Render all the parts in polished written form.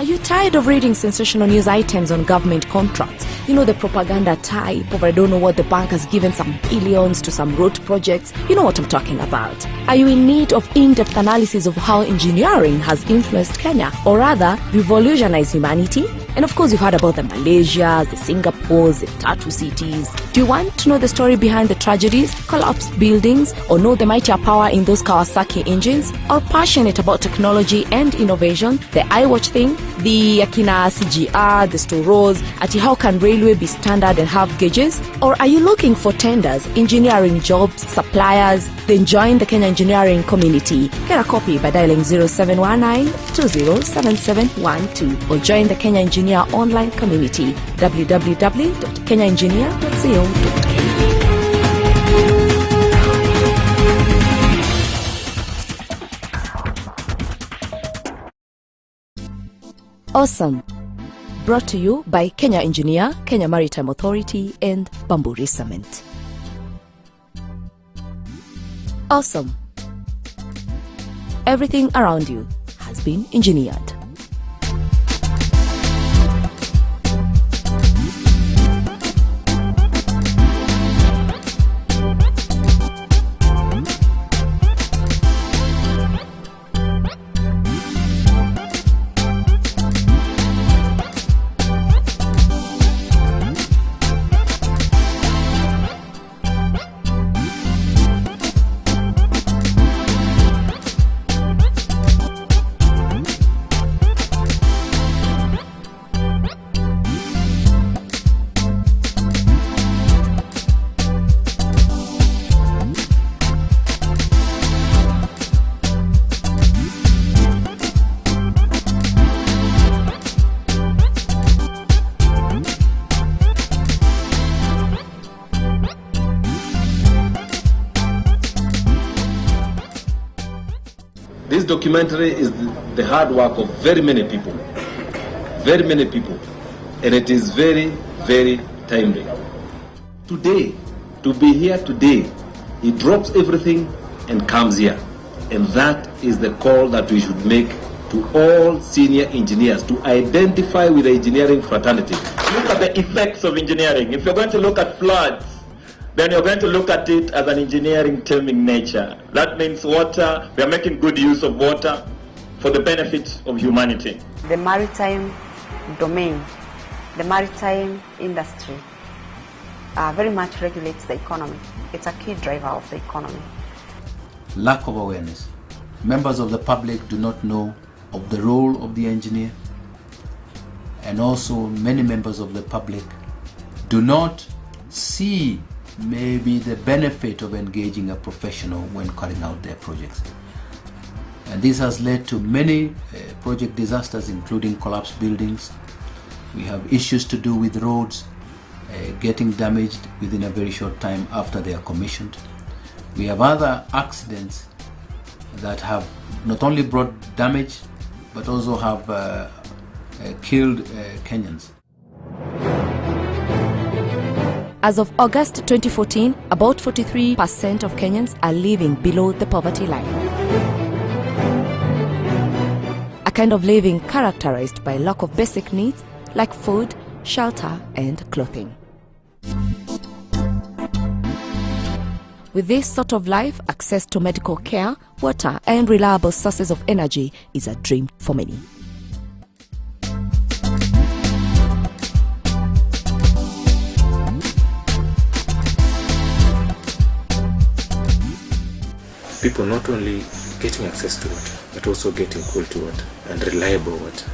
Are you tired of reading sensational news items on government contracts? You know, the propaganda type of I don't know what the bank has given some billions to some road projects. You know what I'm talking about. Are you in need of in-depth analysis of how engineering has influenced Kenya, or rather revolutionized humanity? And of course, you've heard about the Malaysias, the Singapores, the tattoo cities. Do you want to know the story behind the tragedies, collapsed buildings, or know the mightier power in those Kawasaki engines? Or passionate about technology and innovation, the iWatch thing, the Akina CGR, the Storos, ati how can railway be standard and have gauges? Or are you looking for tenders, engineering jobs, suppliers? Then join the Kenya engineering community. Get a copy by dialing 0719-207712 or join the Kenya Engineer online community www.kenyaengineer.co.ke. Awesome. Brought to you by Kenya Engineer, Kenya Maritime Authority, and Bamburi Cement. Awesome. Everything around you has been engineered. This documentary is the hard work of very many people, and it is very, very timely. Today, to be here today, he drops everything and comes here. And that is the call that we should make to all senior engineers to identify with the engineering fraternity. Look at the effects of engineering. If you're going to look at floods, then you're going to look at it as an engineering term in nature. That means water, we are making good use of water for the benefit of humanity. The maritime domain, the maritime industry very much regulates the economy. It's a key driver of the economy. Lack of awareness. Members of the public do not know of the role of the engineer, and also many members of the public do not see maybe the benefit of engaging a professional when carrying out their projects. And this has led to many project disasters, including collapsed buildings. We have issues to do with roads getting damaged within a very short time after they are commissioned. We have other accidents that have not only brought damage but also have killed Kenyans. As of August 2014, about 43% of Kenyans are living below the poverty line. A kind of living characterized by lack of basic needs like food, shelter, and clothing. With this sort of life, access to medical care, water, and reliable sources of energy is a dream for many. People not only getting access to water, but also getting quality water and reliable water.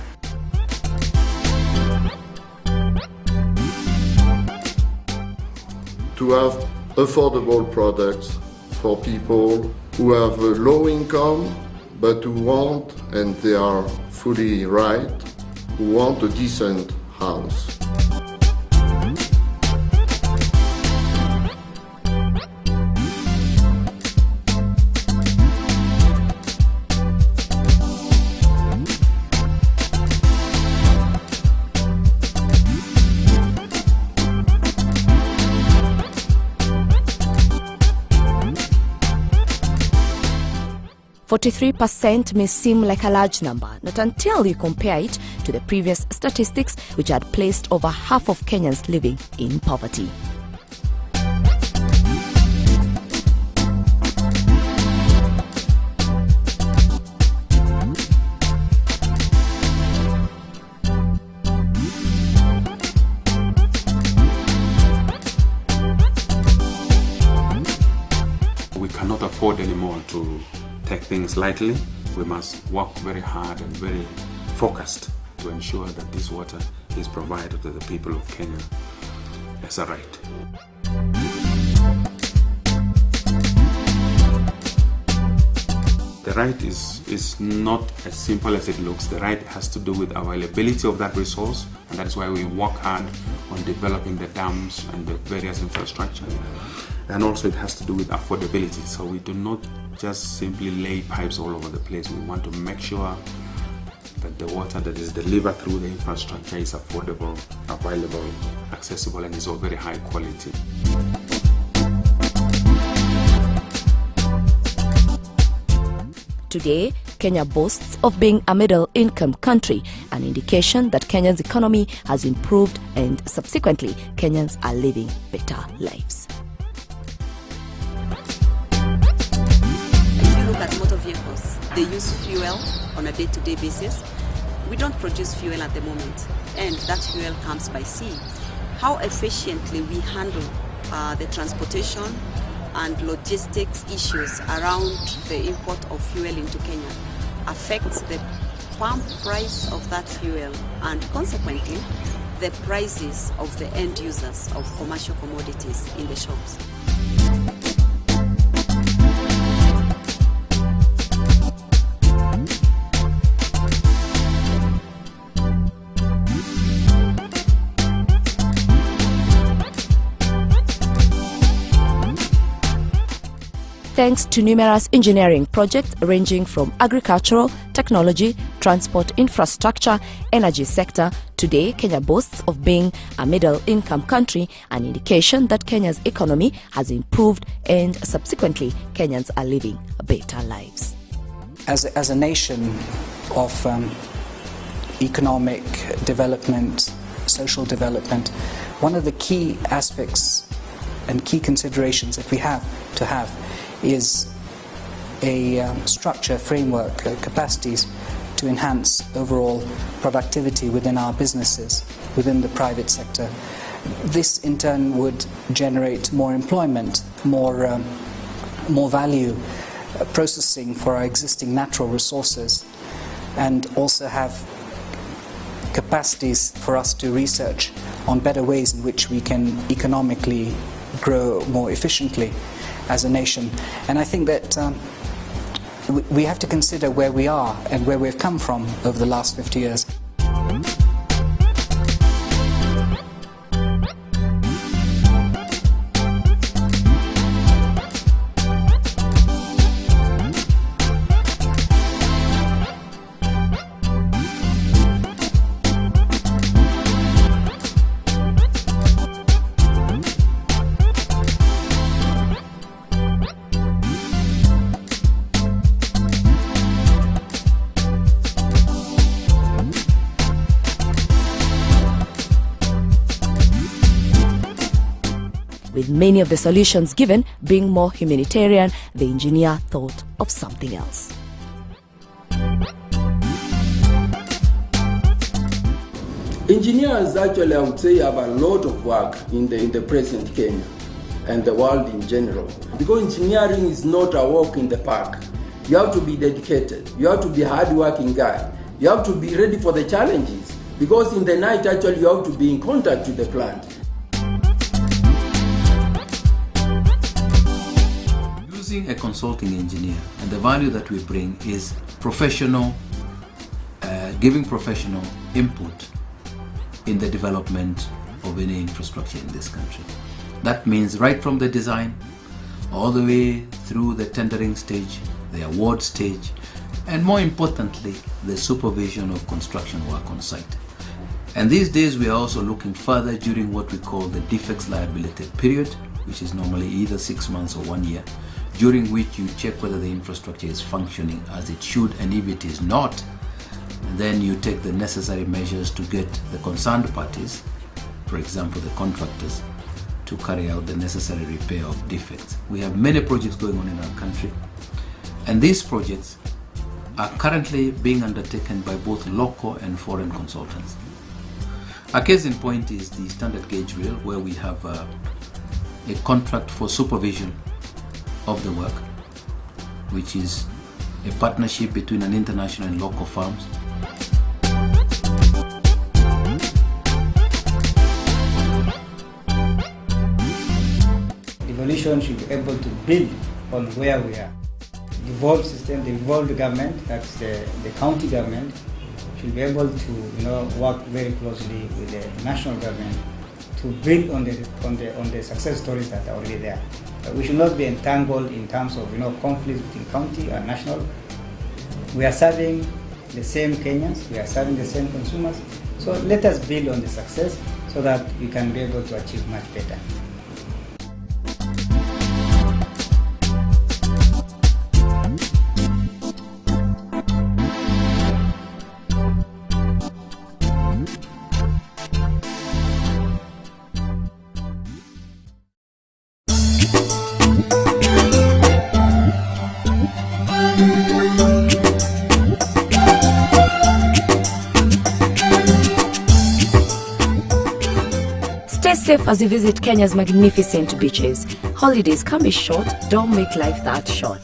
To have affordable products for people who have a low income, but who want, and they are fully right, who want a decent house. 43% may seem like a large number, not until you compare it to the previous statistics, which had placed over half of Kenyans living in poverty. We cannot afford anymore to take things lightly. We must work very hard and very focused to ensure that this water is provided to the people of Kenya as a right. The right is not as simple as it looks. The right has to do with availability of that resource, and that is why we work hard on developing the dams and the various infrastructure. And also it has to do with affordability. So we do not just simply lay pipes all over the place. We want to make sure that the water that is delivered through the infrastructure is affordable, available, accessible, and is of very high quality. Today, Kenya boasts of being a middle-income country, an indication that Kenya's economy has improved and subsequently Kenyans are living better lives. If you look at motor vehicles, they use fuel on a day-to-day basis. We don't produce fuel at the moment, and that fuel comes by sea. How efficiently we handle the transportation and logistics issues around the import of fuel into Kenya affects the pump price of that fuel and consequently the prices of the end users of commercial commodities in the shops. Thanks to numerous engineering projects ranging from agricultural, technology, transport infrastructure, energy sector, today Kenya boasts of being a middle-income country, an indication that Kenya's economy has improved and subsequently Kenyans are living better lives. As a nation of economic development, social development, one of the key aspects and key considerations that we have to have is a structure, framework, capacities to enhance overall productivity within our businesses, within the private sector. This in turn would generate more employment, more value processing for our existing natural resources, and also have capacities for us to research on better ways in which we can economically grow more efficiently as a nation. And I think that we have to consider where we are and where we've come from over the last 50 years. With many of the solutions given being more humanitarian, the engineer thought of something else. Engineers actually, I would say, have a lot of work in the present Kenya and the world in general. Because engineering is not a walk in the park. You have to be dedicated. You have to be a hard-working guy. You have to be ready for the challenges. Because in the night, actually, you have to be in contact with the plant. Using a consulting engineer, and the value that we bring is professional, giving professional input in the development of any infrastructure in this country. That means right from the design all the way through the tendering stage, the award stage, and more importantly, the supervision of construction work on site. And these days we are also looking further during what we call the defects liability period, which is normally either 6 months or 1 year, during which you check whether the infrastructure is functioning as it should, and if it is not, then you take the necessary measures to get the concerned parties, for example the contractors, to carry out the necessary repair of defects. We have many projects going on in our country, and these projects are currently being undertaken by both local and foreign consultants. A case in point is the standard gauge rail, where we have a contract for supervision of the work, which is a partnership between an international and local firms. Devolution should be able to build on where we are. The devolved system, the devolved government, that's the county government, should be able to work very closely with the national government to build on the success stories that are already there. We should not be entangled in terms of conflicts between county and national. We are serving the same Kenyans, we are serving the same consumers. So let us build on the success so that we can be able to achieve much better. Stay safe as you visit Kenya's magnificent beaches. Holidays can be short, don't make life that short.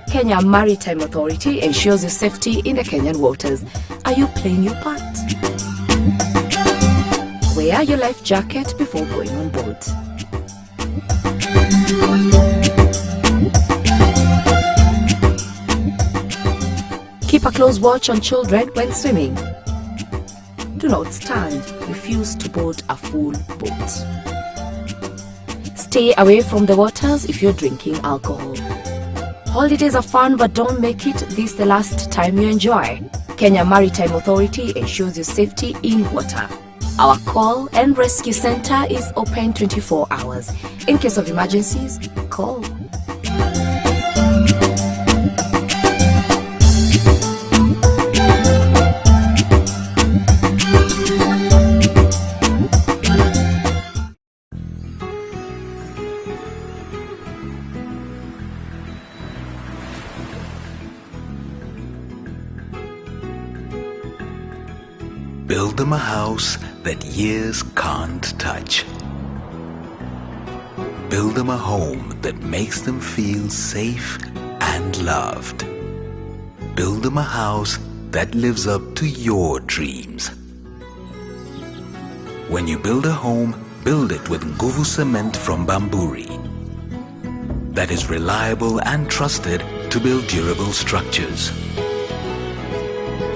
Kenya Maritime Authority ensures your safety in the Kenyan waters. Are you playing your part? Wear your life jacket before going on board. Keep a close watch on children when swimming. Do not stand, refuse to board a full boat. Stay away from the waters if you're drinking alcohol. Holidays are fun, but don't make it this the last time you enjoy. Kenya Maritime Authority ensures your safety in water. Our call and rescue center is open 24 hours. In case of emergencies, call. Build them a house that years can't touch. Build them a home that makes them feel safe and loved. Build them a house that lives up to your dreams. When you build a home, build it with Nguvu Cement from Bamburi. That is reliable and trusted to build durable structures.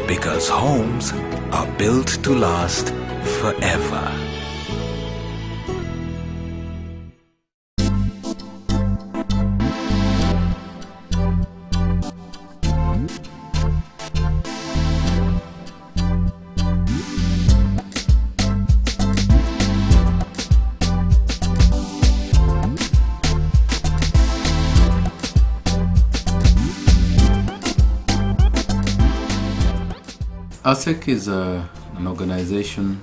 Because homes are built to last forever. ASEC is an organization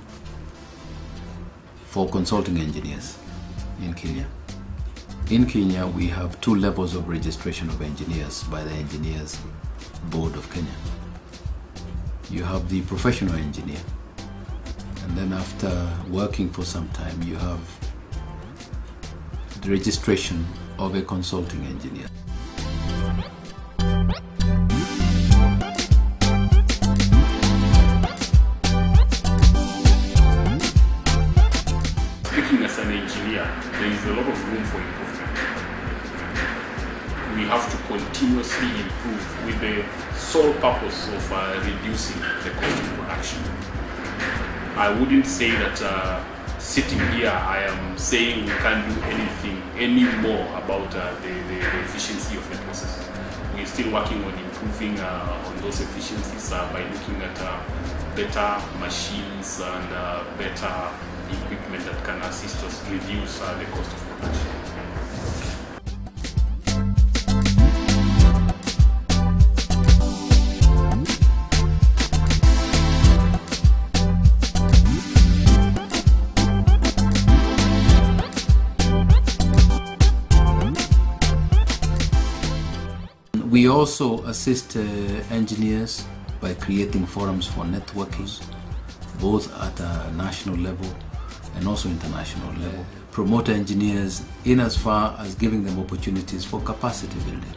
for consulting engineers in Kenya. In Kenya, we have 2 levels of registration of engineers by the Engineers Board of Kenya. You have the professional engineer, and then after working for some time, you have the registration of a consulting engineer. As an engineer, there is a lot of room for improvement. We have to continuously improve with the sole purpose of reducing the cost of production. I wouldn't say that sitting here I am saying we can't do anything anymore about the efficiency of the process. We're still working on improving on those efficiencies by looking at better machines and better equipment that can assist us reduce the cost of production. We also assist engineers by creating forums for networking, both at a national level and also international level. Promote engineers in as far as giving them opportunities for capacity building.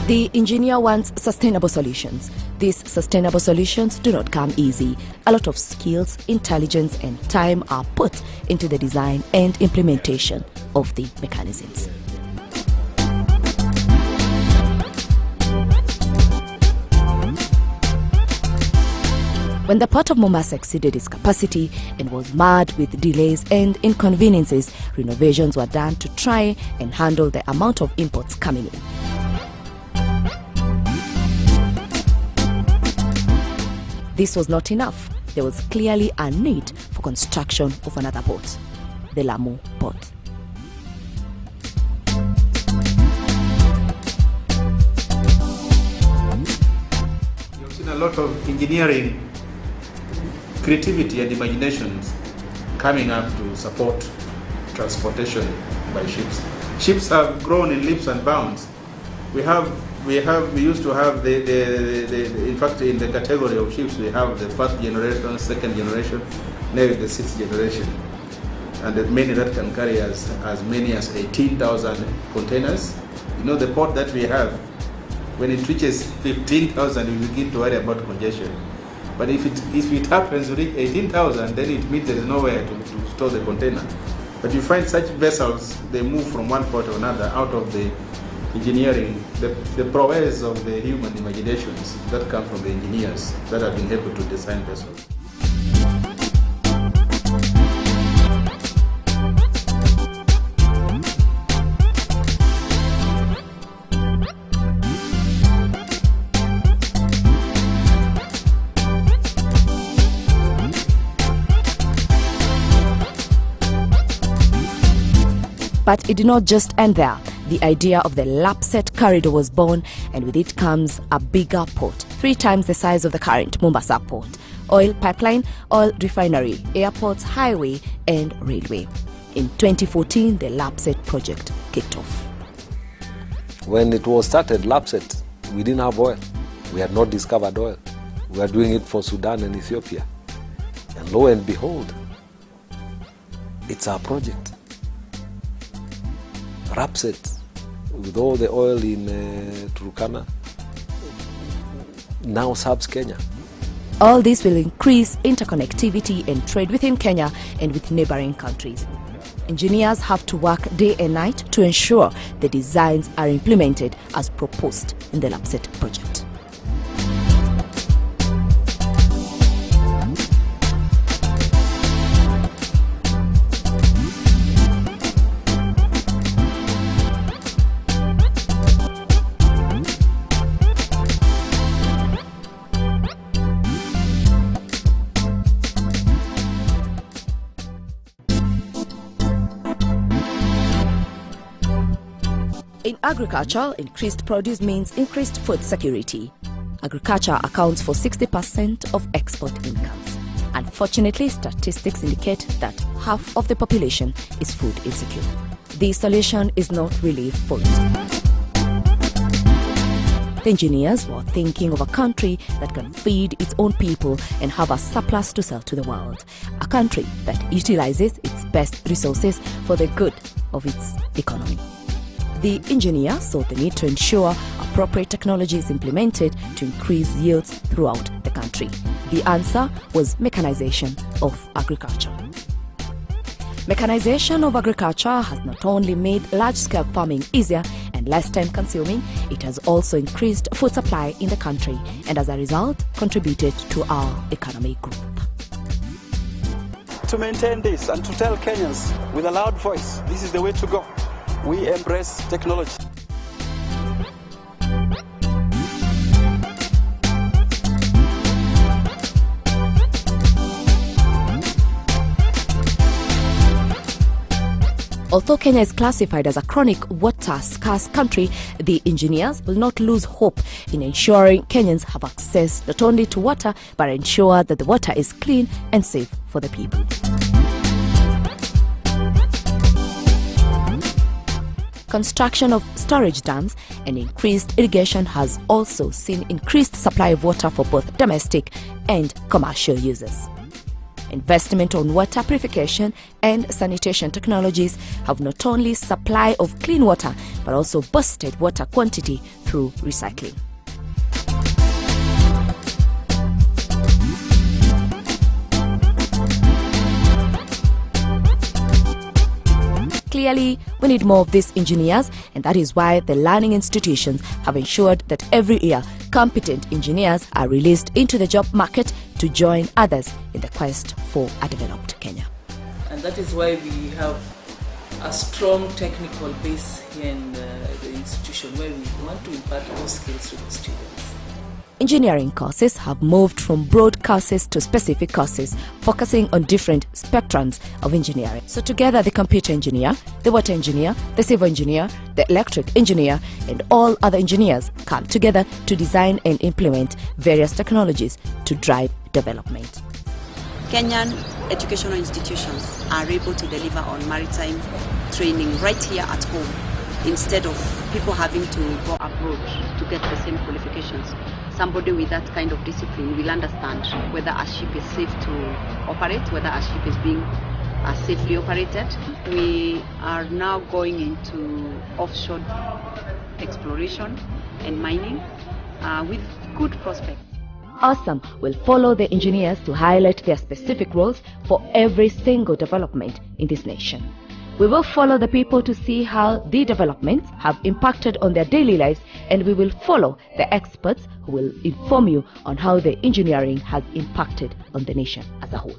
The engineer wants sustainable solutions. These sustainable solutions do not come easy. A lot of skills, intelligence, and time are put into the design and implementation of the mechanisms. When the port of Mombasa exceeded its capacity and was marred with delays and inconveniences, renovations were done to try and handle the amount of imports coming in. This was not enough. There was clearly a need for construction of another port, the Lamu port. You've seen a lot of engineering, creativity and imaginations coming up to support transportation by ships. Ships have grown in leaps and bounds. We used to have in fact, in the category of ships, we have the first generation, second generation, now the sixth generation. And many that can carry as many as 18,000 containers. You know, the port that we have, when it reaches 15,000, we begin to worry about congestion. But if it happens to reach 18,000, then it means there is nowhere to store the container. But you find such vessels, they move from one port to another out of the engineering, the prowess of the human imaginations that come from the engineers that have been able to design vessels. But it did not just end there. The idea of the Lapset corridor was born, and with it comes a bigger port, 3 times the size of the current Mombasa port. Oil pipeline, oil refinery, airports, highway, and railway. In 2014, the Lapset project kicked off. When it was started, Lapset, we didn't have oil. We had not discovered oil. We were doing it for Sudan and Ethiopia. And lo and behold, it's our project. Lapset, with all the oil in Turkana, now serves Kenya. All this will increase interconnectivity and trade within Kenya and with neighboring countries. Engineers have to work day and night to ensure the designs are implemented as proposed in the Lapset project. In agriculture, increased produce means increased food security. Agriculture accounts for 60% of export incomes. Unfortunately, statistics indicate that half of the population is food insecure. the solution is not really food. The engineers were thinking of a country that can feed its own people and have a surplus to sell to the world. A country that utilizes its best resources for the good of its economy. The engineers saw the need to ensure appropriate technology is implemented to increase yields throughout the country. The answer was mechanization of agriculture. Mechanization of agriculture has not only made large-scale farming easier and less time-consuming, it has also increased food supply in the country and as a result contributed to our economic growth. To maintain this and to tell Kenyans with a loud voice, this is the way to go. We embrace technology. Although Kenya is classified as a chronic water-scarce country, the engineers will not lose hope in ensuring Kenyans have access not only to water, but ensure that the water is clean and safe for the people. Construction of storage dams and increased irrigation has also seen increased supply of water for both domestic and commercial users. Investment on water purification and sanitation technologies have not only supply of clean water, but also boosted water quantity through recycling. Clearly, we need more of these engineers, and that is why the learning institutions have ensured that every year competent engineers are released into the job market to join others in the quest for a developed Kenya. And that is why we have a strong technical base here in the institution where we want to impart those skills to the students. Engineering courses have moved from broad courses to specific courses, focusing on different spectrums of engineering. So together the computer engineer, the water engineer, the civil engineer, the electric engineer, and all other engineers come together to design and implement various technologies to drive development. Kenyan educational institutions are able to deliver on maritime training right here at home, instead of people having to go abroad to get the same qualifications. Somebody with that kind of discipline will understand whether a ship is safe to operate, whether a ship is being safely operated. We are now going into offshore exploration and mining with good prospects. Awesome will follow the engineers to highlight their specific roles for every single development in this nation. We will follow the people to see how the developments have impacted on their daily lives, and we will follow the experts who will inform you on how the engineering has impacted on the nation as a whole.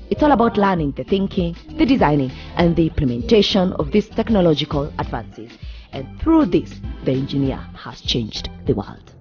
It's all about learning the thinking, the designing, and the implementation of these technological advances. And through this, the engineer has changed the world.